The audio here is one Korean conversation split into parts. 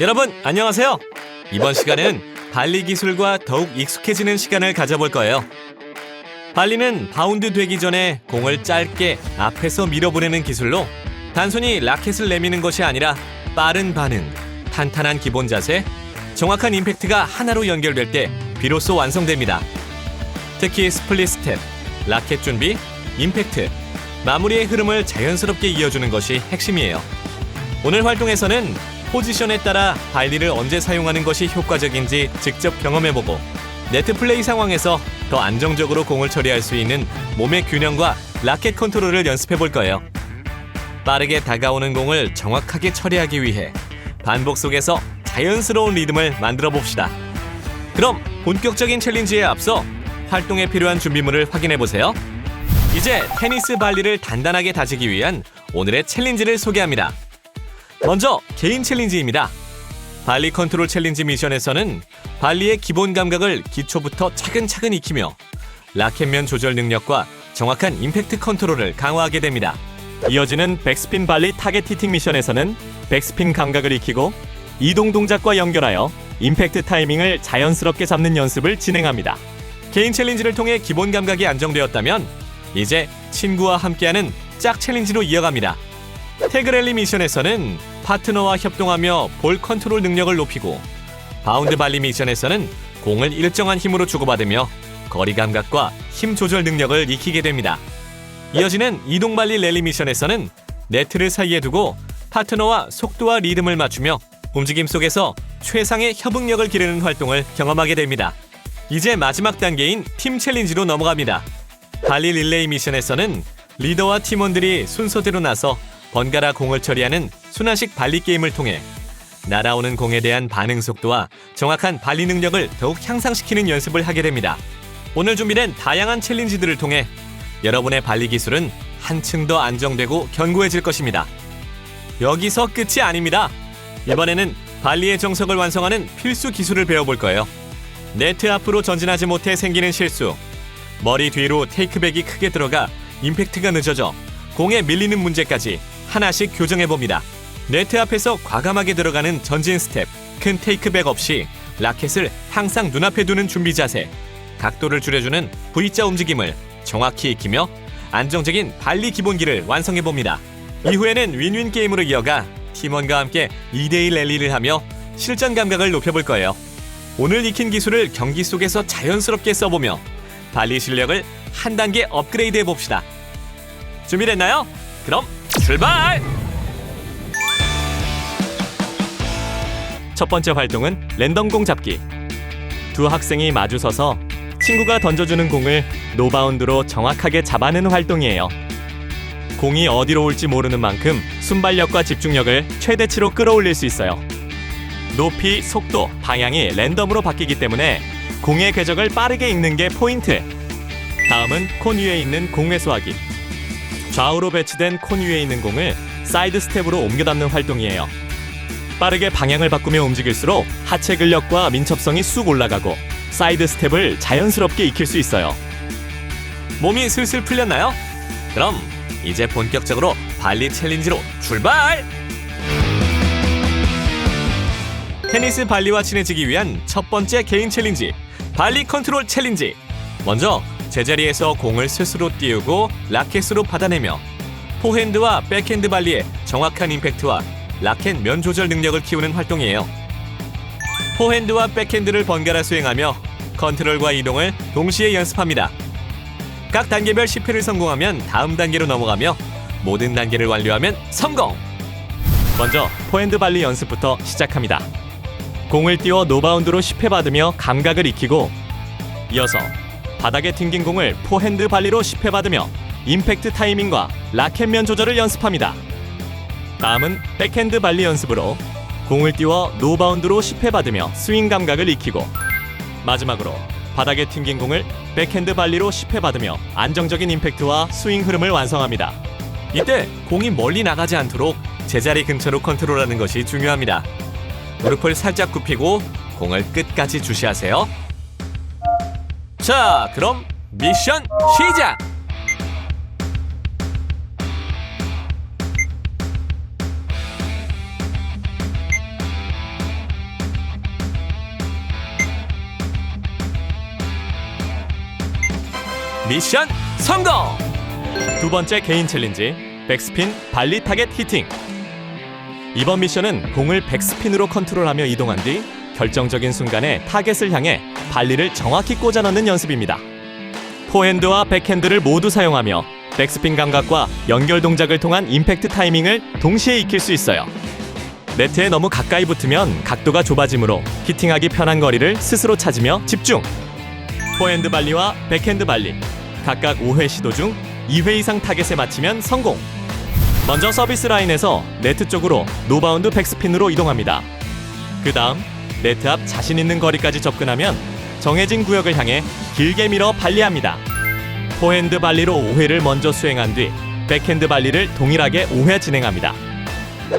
여러분 안녕하세요. 이번 시간은 발리 기술과 더욱 익숙해지는 시간을 가져볼 거예요. 발리는 바운드 되기 전에 공을 짧게 앞에서 밀어보내는 기술로 단순히 라켓을 내미는 것이 아니라 빠른 반응, 탄탄한 기본 자세, 정확한 임팩트가 하나로 연결될 때 비로소 완성됩니다. 특히 스플릿 스텝, 라켓 준비, 임팩트, 마무리의 흐름을 자연스럽게 이어주는 것이 핵심이에요. 오늘 활동에서는 포지션에 따라 발리를 언제 사용하는 것이 효과적인지 직접 경험해보고 네트 플레이 상황에서 더 안정적으로 공을 처리할 수 있는 몸의 균형과 라켓 컨트롤을 연습해볼 거예요. 빠르게 다가오는 공을 정확하게 처리하기 위해 반복 속에서 자연스러운 리듬을 만들어 봅시다. 그럼 본격적인 챌린지에 앞서 활동에 필요한 준비물을 확인해 보세요. 이제 테니스 발리를 단단하게 다지기 위한 오늘의 챌린지를 소개합니다. 먼저 개인 챌린지입니다. 발리 컨트롤 챌린지 미션에서는 발리의 기본 감각을 기초부터 차근차근 익히며 라켓면 조절 능력과 정확한 임팩트 컨트롤을 강화하게 됩니다. 이어지는 백스핀 발리 타겟 히팅 미션에서는 백스핀 감각을 익히고 이동 동작과 연결하여 임팩트 타이밍을 자연스럽게 잡는 연습을 진행합니다. 개인 챌린지를 통해 기본 감각이 안정되었다면 이제 친구와 함께하는 짝 챌린지로 이어갑니다. 태그랠리 미션에서는 파트너와 협동하며 볼 컨트롤 능력을 높이고 바운드 발리 미션에서는 공을 일정한 힘으로 주고받으며 거리 감각과 힘 조절 능력을 익히게 됩니다. 이어지는 이동 발리 랠리 미션에서는 네트를 사이에 두고 파트너와 속도와 리듬을 맞추며 움직임 속에서 최상의 협응력을 기르는 활동을 경험하게 됩니다. 이제 마지막 단계인 팀 챌린지로 넘어갑니다. 발리 릴레이 미션에서는 리더와 팀원들이 순서대로 나서 번갈아 공을 처리하는 순환식 발리 게임을 통해 날아오는 공에 대한 반응 속도와 정확한 발리 능력을 더욱 향상시키는 연습을 하게 됩니다. 오늘 준비된 다양한 챌린지들을 통해 여러분의 발리 기술은 한층 더 안정되고 견고해질 것입니다. 여기서 끝이 아닙니다. 이번에는 발리의 정석을 완성하는 필수 기술을 배워볼 거예요. 네트 앞으로 전진하지 못해 생기는 실수, 머리 뒤로 테이크백이 크게 들어가 임팩트가 늦어져 공에 밀리는 문제까지 하나씩 교정해봅니다. 네트 앞에서 과감하게 들어가는 전진 스텝, 큰 테이크백 없이 라켓을 항상 눈앞에 두는 준비 자세, 각도를 줄여주는 V자 움직임을 정확히 익히며 안정적인 발리 기본기를 완성해봅니다. 이후에는 윈윈 게임으로 이어가 팀원과 함께 2대1 랠리를 하며 실전 감각을 높여볼 거예요. 오늘 익힌 기술을 경기 속에서 자연스럽게 써보며 발리 실력을 한 단계 업그레이드 해봅시다. 준비됐나요? 그럼 출발! 첫 번째 활동은 랜덤 공 잡기. 두 학생이 마주서서 친구가 던져주는 공을 노바운드로 정확하게 잡아내는 활동이에요. 공이 어디로 올지 모르는 만큼 순발력과 집중력을 최대치로 끌어올릴 수 있어요. 높이, 속도, 방향이 랜덤으로 바뀌기 때문에 공의 궤적을 빠르게 읽는 게 포인트. 다음은 콘 위에 있는 공 회수하기. 좌우로 배치된 콘 위에 있는 공을 사이드 스텝으로 옮겨 담는 활동이에요. 빠르게 방향을 바꾸며 움직일수록 하체 근력과 민첩성이 쑥 올라가고 사이드 스텝을 자연스럽게 익힐 수 있어요. 몸이 슬슬 풀렸나요? 그럼 이제 본격적으로 발리 챌린지로 출발! 테니스 발리와 친해지기 위한 첫 번째 개인 챌린지, 발리 컨트롤 챌린지. 먼저 제자리에서 공을 스스로 띄우고 라켓으로 받아내며 포핸드와 백핸드 발리의 정확한 임팩트와 라켓 면 조절 능력을 키우는 활동이에요. 포핸드와 백핸드를 번갈아 수행하며 컨트롤과 이동을 동시에 연습합니다. 각 단계별 10회를 성공하면 다음 단계로 넘어가며 모든 단계를 완료하면 성공! 먼저 포핸드 발리 연습부터 시작합니다. 공을 띄워 노바운드로 10회 받으며 감각을 익히고 이어서 바닥에 튕긴 공을 포핸드 발리로 10회 받으며 임팩트 타이밍과 라켓면 조절을 연습합니다. 다음은 백핸드 발리 연습으로 공을 띄워 노바운드로 10회 받으며 스윙 감각을 익히고 마지막으로 바닥에 튕긴 공을 백핸드 발리로 10회 받으며 안정적인 임팩트와 스윙 흐름을 완성합니다. 이때 공이 멀리 나가지 않도록 제자리 근처로 컨트롤하는 것이 중요합니다. 무릎을 살짝 굽히고 공을 끝까지 주시하세요. 자, 그럼 미션 시작! 미션 성공! 두 번째 개인 챌린지, 백스핀 발리 타겟 히팅. 이번 미션은 공을 백스핀으로 컨트롤하며 이동한 뒤 결정적인 순간에 타겟을 향해 발리를 정확히 꽂아 넣는 연습입니다. 포핸드와 백핸드를 모두 사용하며 백스핀 감각과 연결 동작을 통한 임팩트 타이밍을 동시에 익힐 수 있어요. 네트에 너무 가까이 붙으면 각도가 좁아지므로 히팅하기 편한 거리를 스스로 찾으며 집중! 포핸드 발리와 백핸드 발리 각각 5회 시도 중 2회 이상 타겟에 맞히면 성공! 먼저 서비스 라인에서 네트 쪽으로 노바운드 백스핀으로 이동합니다. 그 다음 네트 앞 자신 있는 거리까지 접근하면 정해진 구역을 향해 길게 밀어 발리합니다. 포핸드 발리로 5회를 먼저 수행한 뒤 백핸드 발리를 동일하게 5회 진행합니다.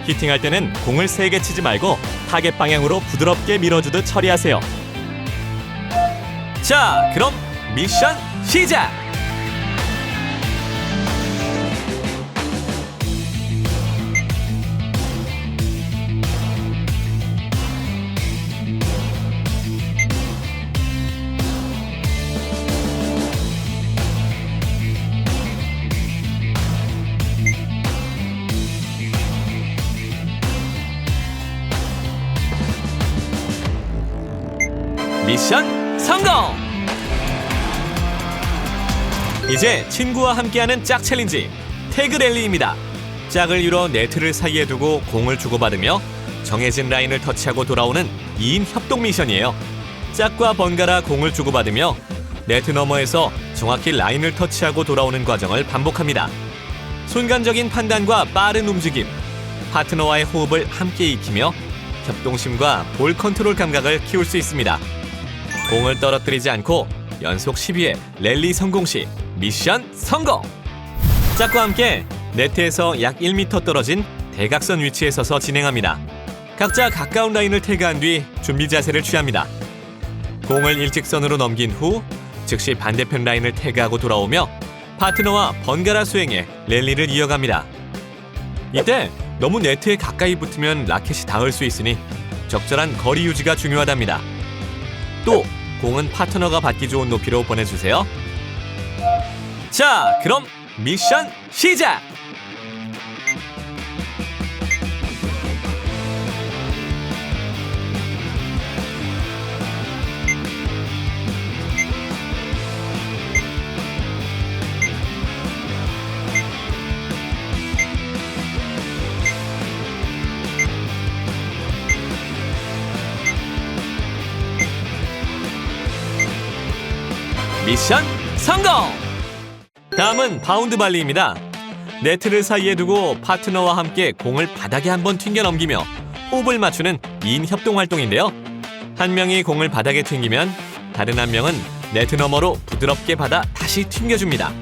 히팅할 때는 공을 세게 치지 말고 타겟 방향으로 부드럽게 밀어주듯 처리하세요. 자, 그럼 미션 시작! 미션 성공! 이제 친구와 함께하는 짝 챌린지 태그 랠리입니다. 짝을 이뤄 네트를 사이에 두고 공을 주고받으며 정해진 라인을 터치하고 돌아오는 2인 협동 미션이에요. 짝과 번갈아 공을 주고받으며 네트 너머에서 정확히 라인을 터치하고 돌아오는 과정을 반복합니다. 순간적인 판단과 빠른 움직임, 파트너와의 호흡을 함께 익히며 협동심과 볼 컨트롤 감각을 키울 수 있습니다. 공을 떨어뜨리지 않고 연속 12회 랠리 성공 시 미션 성공! 짝과 함께 네트에서 약 1m 떨어진 대각선 위치에 서서 진행합니다. 각자 가까운 라인을 태그한 뒤 준비 자세를 취합니다. 공을 일직선으로 넘긴 후 즉시 반대편 라인을 태그하고 돌아오며 파트너와 번갈아 수행해 랠리를 이어갑니다. 이때 너무 네트에 가까이 붙으면 라켓이 닿을 수 있으니 적절한 거리 유지가 중요하답니다. 또 공은 파트너가 받기 좋은 높이로 보내주세요. 자, 그럼 미션 시작! 미션 성공! 다음은 바운드 발리입니다. 네트를 사이에 두고 파트너와 함께 공을 바닥에 한번 튕겨 넘기며 호흡을 맞추는 2인 협동 활동인데요. 한 명이 공을 바닥에 튕기면 다른 한 명은 네트 너머로 부드럽게 받아 다시 튕겨줍니다.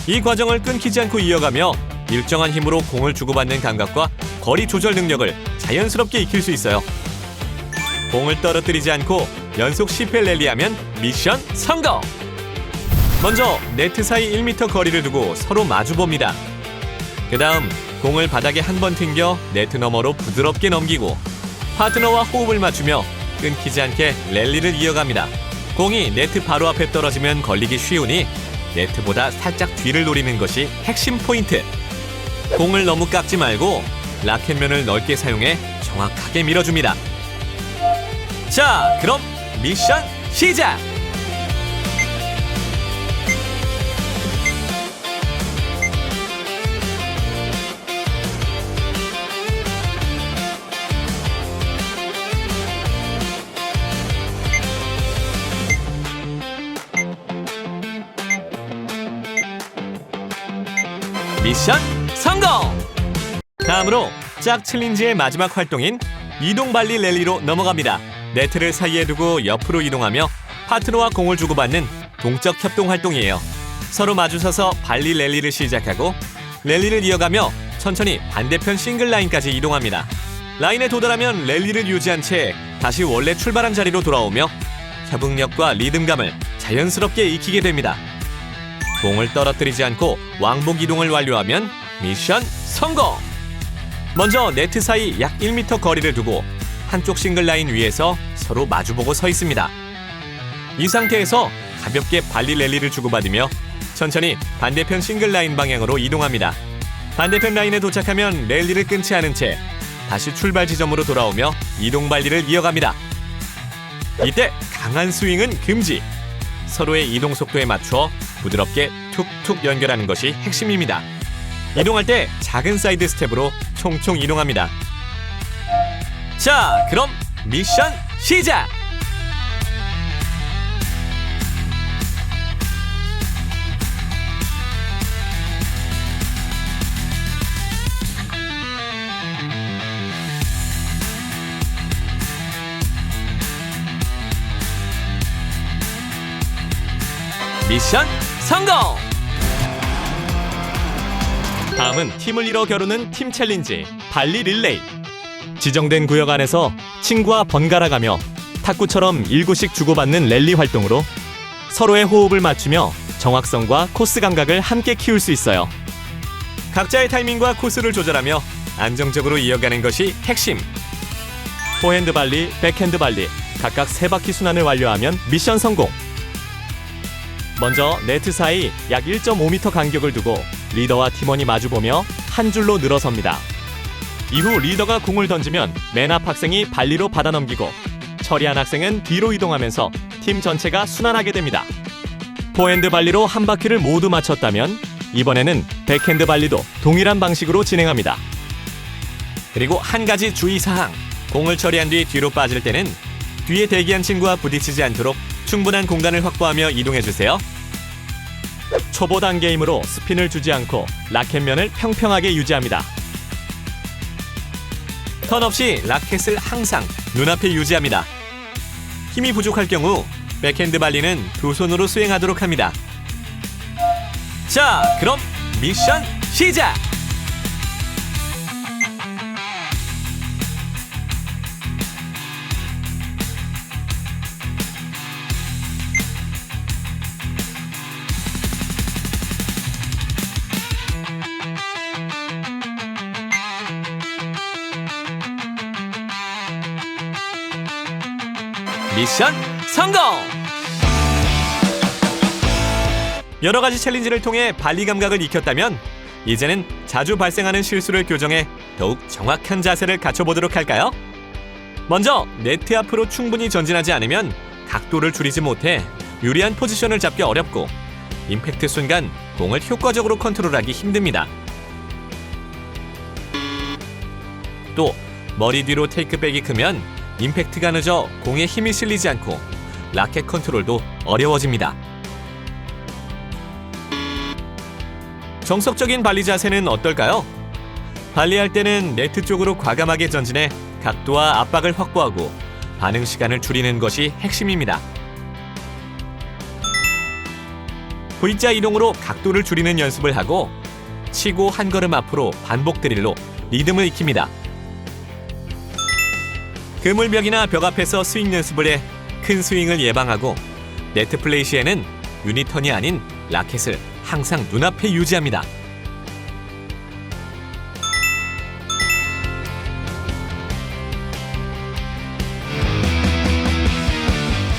이 과정을 끊기지 않고 이어가며 일정한 힘으로 공을 주고받는 감각과 거리 조절 능력을 자연스럽게 익힐 수 있어요. 공을 떨어뜨리지 않고 연속 10회 랠리하면 미션 성공! 먼저 네트 사이 1m 거리를 두고 서로 마주봅니다. 그 다음 공을 바닥에 한 번 튕겨 네트 너머로 부드럽게 넘기고 파트너와 호흡을 맞추며 끊기지 않게 랠리를 이어갑니다. 공이 네트 바로 앞에 떨어지면 걸리기 쉬우니 네트보다 살짝 뒤를 노리는 것이 핵심 포인트. 공을 너무 깎지 말고 라켓면을 넓게 사용해 정확하게 밀어줍니다. 자, 그럼 미션 시작! 미션 성공! 다음으로 짝 챌린지의 마지막 활동인 이동 발리 랠리로 넘어갑니다. 네트를 사이에 두고 옆으로 이동하며 파트너와 공을 주고받는 동적 협동 활동이에요. 서로 마주서서 발리 랠리를 시작하고 랠리를 이어가며 천천히 반대편 싱글 라인까지 이동합니다. 라인에 도달하면 랠리를 유지한 채 다시 원래 출발한 자리로 돌아오며 협응력과 리듬감을 자연스럽게 익히게 됩니다. 공을 떨어뜨리지 않고 왕복 이동을 완료하면 미션 성공! 먼저 네트 사이 약 1m 거리를 두고 한쪽 싱글 라인 위에서 서로 마주보고 서 있습니다. 이 상태에서 가볍게 발리 랠리를 주고받으며 천천히 반대편 싱글 라인 방향으로 이동합니다. 반대편 라인에 도착하면 랠리를 끊지 않은 채 다시 출발 지점으로 돌아오며 이동 발리를 이어갑니다. 이때 강한 스윙은 금지. 서로의 이동 속도에 맞춰 부드럽게 툭툭 연결하는 것이 핵심입니다. 이동할 때 작은 사이드 스텝으로 총총 이동합니다. 자, 그럼 미션 시작! 미션 성공! 다음은 팀을 이뤄 겨루는 팀 챌린지 발리 릴레이. 지정된 구역 안에서 친구와 번갈아가며 탁구처럼 일구씩 주고받는 랠리 활동으로 서로의 호흡을 맞추며 정확성과 코스 감각을 함께 키울 수 있어요. 각자의 타이밍과 코스를 조절하며 안정적으로 이어가는 것이 핵심. 포핸드 발리, 백핸드 발리 각각 3바퀴 순환을 완료하면 미션 성공. 먼저 네트 사이 약 1.5m 간격을 두고 리더와 팀원이 마주보며 한 줄로 늘어섭니다. 이후 리더가 공을 던지면 맨 앞 학생이 발리로 받아넘기고 처리한 학생은 뒤로 이동하면서 팀 전체가 순환하게 됩니다. 포핸드 발리로 한 바퀴를 모두 마쳤다면 이번에는 백핸드 발리도 동일한 방식으로 진행합니다. 그리고 한 가지 주의사항. 공을 처리한 뒤 뒤로 빠질 때는 뒤에 대기한 친구와 부딪히지 않도록 충분한 공간을 확보하며 이동해주세요. 초보 단계이므로 스핀을 주지 않고 라켓면을 평평하게 유지합니다. 턴 없이 라켓을 항상 눈앞에 유지합니다. 힘이 부족할 경우 백핸드 발리는 두 손으로 수행하도록 합니다. 자, 그럼 미션 시작! 미션 성공! 여러 가지 챌린지를 통해 발리 감각을 익혔다면 이제는 자주 발생하는 실수를 교정해 더욱 정확한 자세를 갖춰보도록 할까요? 먼저 네트 앞으로 충분히 전진하지 않으면 각도를 줄이지 못해 유리한 포지션을 잡기 어렵고 임팩트 순간 공을 효과적으로 컨트롤하기 힘듭니다. 또 머리 뒤로 테이크백이 크면 임팩트가 늦어 공에 힘이 실리지 않고 라켓 컨트롤도 어려워집니다. 정석적인 발리 자세는 어떨까요? 발리할 때는 네트 쪽으로 과감하게 전진해 각도와 압박을 확보하고 반응 시간을 줄이는 것이 핵심입니다. V자 이동으로 각도를 줄이는 연습을 하고 치고 한 걸음 앞으로 반복 드릴로 리듬을 익힙니다. 그물벽이나 벽 앞에서 스윙 연습을 해 큰 스윙을 예방하고 네트 플레이 시에는 유니턴이 아닌 라켓을 항상 눈앞에 유지합니다.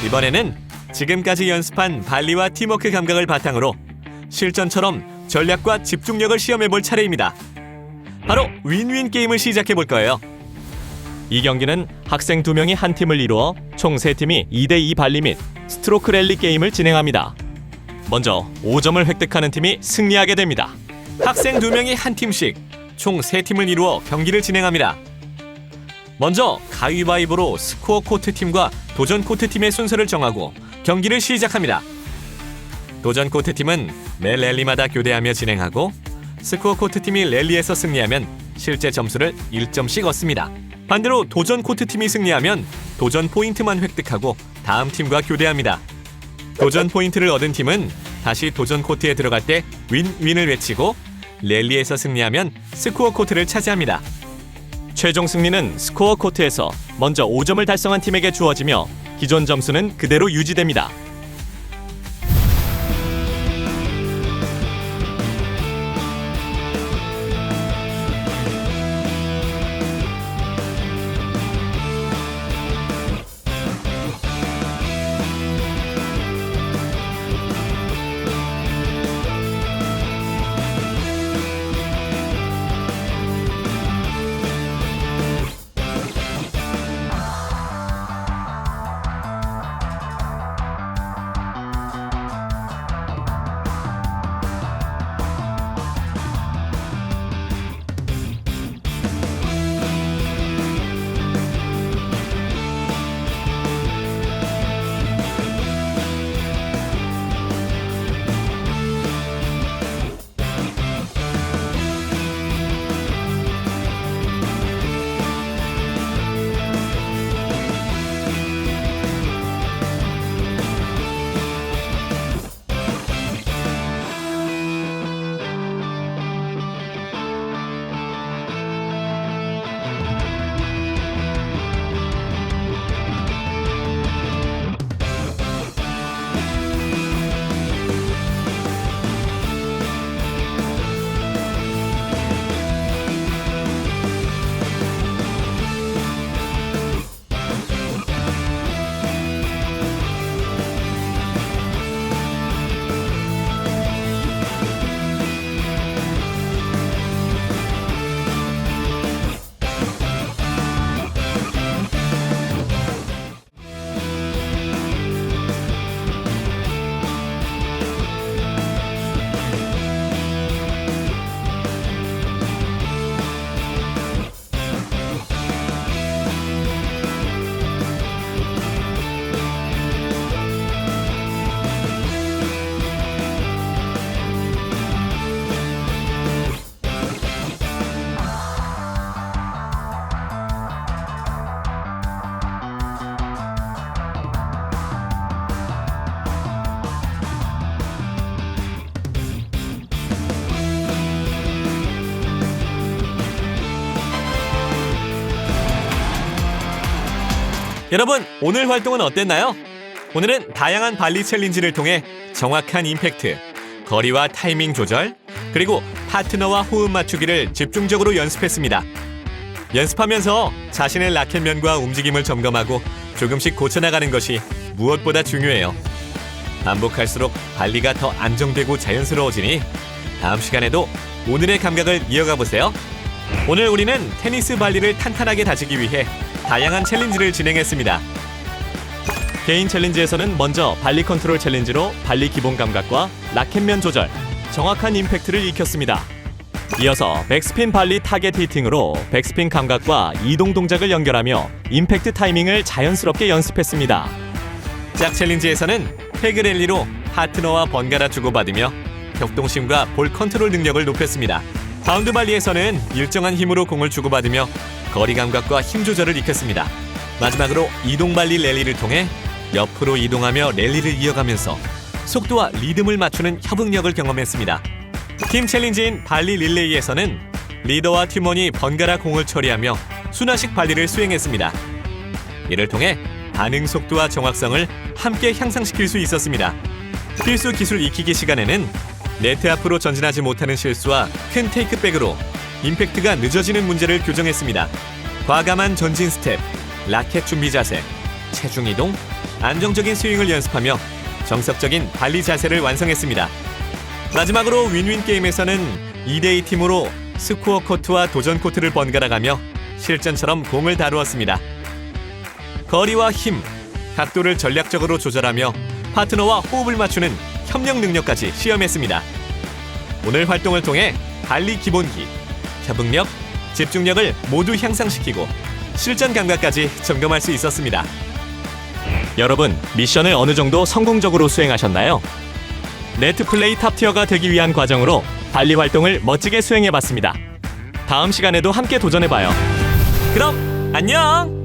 이번에는 지금까지 연습한 발리와 팀워크 감각을 바탕으로 실전처럼 전략과 집중력을 시험해볼 차례입니다. 바로 윈윈 게임을 시작해볼 거예요. 이 경기는 학생 2명이 한 팀을 이루어 총 3팀이 2대2 발리 및 스트로크 랠리 게임을 진행합니다. 먼저 5점을 획득하는 팀이 승리하게 됩니다. 학생 2명이 한 팀씩 총 3팀을 이루어 경기를 진행합니다. 먼저 가위바위보로 스코어 코트 팀과 도전 코트 팀의 순서를 정하고 경기를 시작합니다. 도전 코트 팀은 매 랠리마다 교대하며 진행하고 스코어 코트 팀이 랠리에서 승리하면 실제 점수를 1점씩 얻습니다. 반대로 도전 코트 팀이 승리하면 도전 포인트만 획득하고 다음 팀과 교대합니다. 도전 포인트를 얻은 팀은 다시 도전 코트에 들어갈 때 윈윈을 외치고 랠리에서 승리하면 스코어 코트를 차지합니다. 최종 승리는 스코어 코트에서 먼저 5점을 달성한 팀에게 주어지며 기존 점수는 그대로 유지됩니다. 여러분, 오늘 활동은 어땠나요? 오늘은 다양한 발리 챌린지를 통해 정확한 임팩트, 거리와 타이밍 조절, 그리고 파트너와 호흡 맞추기를 집중적으로 연습했습니다. 연습하면서 자신의 라켓면과 움직임을 점검하고 조금씩 고쳐나가는 것이 무엇보다 중요해요. 반복할수록 발리가 더 안정되고 자연스러워지니 다음 시간에도 오늘의 감각을 이어가 보세요. 오늘 우리는 테니스 발리를 탄탄하게 다지기 위해 다양한 챌린지를 진행했습니다. 개인 챌린지에서는 먼저 발리 컨트롤 챌린지로 발리 기본 감각과 라켓면 조절, 정확한 임팩트를 익혔습니다. 이어서 백스핀 발리 타겟 히팅으로 백스핀 감각과 이동 동작을 연결하며 임팩트 타이밍을 자연스럽게 연습했습니다. 짝 챌린지에서는 태그 랠리로 파트너와 번갈아 주고받으며 격동심과 볼 컨트롤 능력을 높였습니다. 바운드 발리에서는 일정한 힘으로 공을 주고받으며 거리 감각과 힘 조절을 익혔습니다. 마지막으로 이동 발리 랠리를 통해 옆으로 이동하며 랠리를 이어가면서 속도와 리듬을 맞추는 협응력을 경험했습니다. 팀 챌린지인 발리 릴레이에서는 리더와 팀원이 번갈아 공을 처리하며 순환식 발리를 수행했습니다. 이를 통해 반응 속도와 정확성을 함께 향상시킬 수 있었습니다. 필수 기술 익히기 시간에는 네트 앞으로 전진하지 못하는 실수와 큰 테이크백으로 임팩트가 늦어지는 문제를 교정했습니다. 과감한 전진 스텝, 라켓 준비 자세, 체중 이동, 안정적인 스윙을 연습하며 정석적인 발리 자세를 완성했습니다. 마지막으로 윈윈 게임에서는 2대2 팀으로 스코어 코트와 도전 코트를 번갈아가며 실전처럼 공을 다루었습니다. 거리와 힘, 각도를 전략적으로 조절하며 파트너와 호흡을 맞추는 협력 능력까지 시험했습니다. 오늘 활동을 통해 발리 기본기, 협응력, 집중력을 모두 향상시키고 실전 감각까지 점검할 수 있었습니다. 여러분, 미션을 어느 정도 성공적으로 수행하셨나요? 네트 플레이 탑티어가 되기 위한 과정으로 발리 활동을 멋지게 수행해봤습니다. 다음 시간에도 함께 도전해봐요. 그럼 안녕!